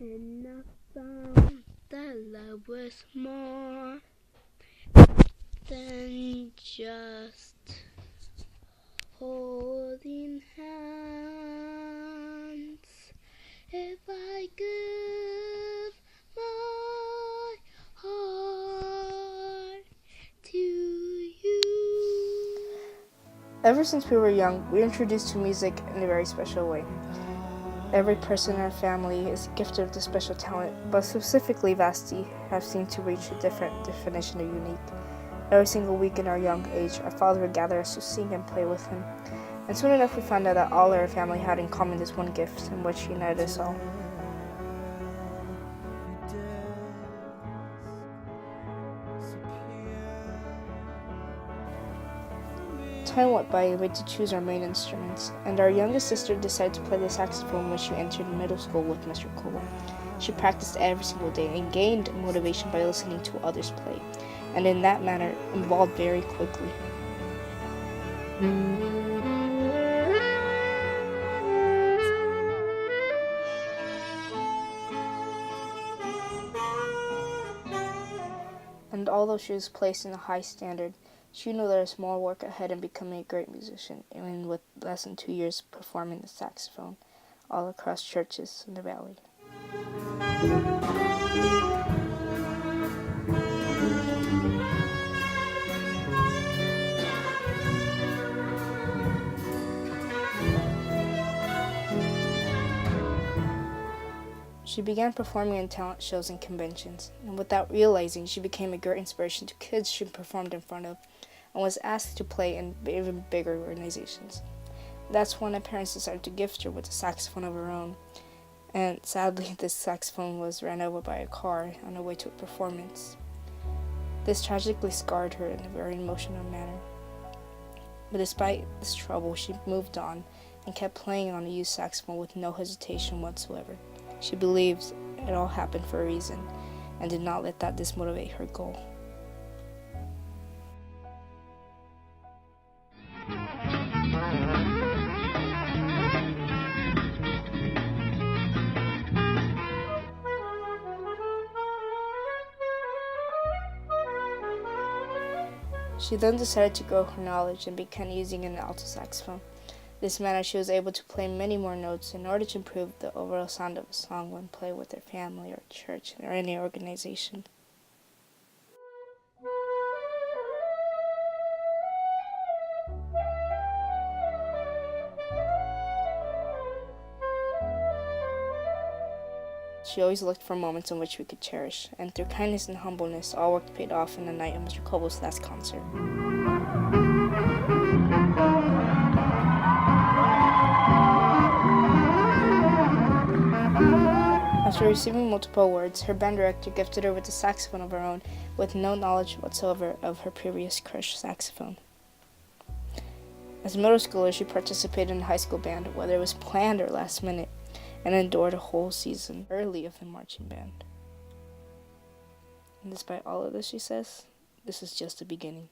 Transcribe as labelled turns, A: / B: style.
A: And I found that love was more than just holding hands. If I give my heart to you.
B: Ever since we were young, we were introduced to music in a very special way. Every person in our family is gifted with a special talent, but specifically Vasti have seemed to reach a different definition of unique. Every single week in our young age, our father would gather us to sing and play with him. And soon enough we found out that all our family had in common this one gift, in which united us all. Time went by and we had to choose our main instruments, and our youngest sister decided to play the saxophone when she entered middle school with Mr. Cole. She practiced every single day and gained motivation by listening to others play, and in that manner evolved very quickly. And although she was placed in a high standard, she knew there was more work ahead in becoming a great musician, even with less than 2 years performing the saxophone all across churches in the valley. She began performing in talent shows and conventions, and without realizing, she became a great inspiration to kids she performed in front of, and was asked to play in even bigger organizations. That's when her parents decided to gift her with a saxophone of her own, and sadly this saxophone was ran over by a car on her way to a performance. This tragically scarred her in a very emotional manner. But despite this trouble, she moved on and kept playing on a used saxophone with no hesitation whatsoever. She believed it all happened for a reason and did not let that dismotivate her goal. She then decided to grow her knowledge and began using an alto saxophone. This manner she was able to play many more notes in order to improve the overall sound of a song when played with her family or church or any organization. She always looked for moments in which we could cherish, and through kindness and humbleness, all work paid off in the night of Mr. Cobble's last concert. After receiving multiple awards, her band director gifted her with a saxophone of her own, with no knowledge whatsoever of her previous crushed saxophone. As a middle schooler, she participated in the high school band, whether it was planned or last minute, and endured a whole season early of the marching band. And despite all of this, she says, this is just the beginning.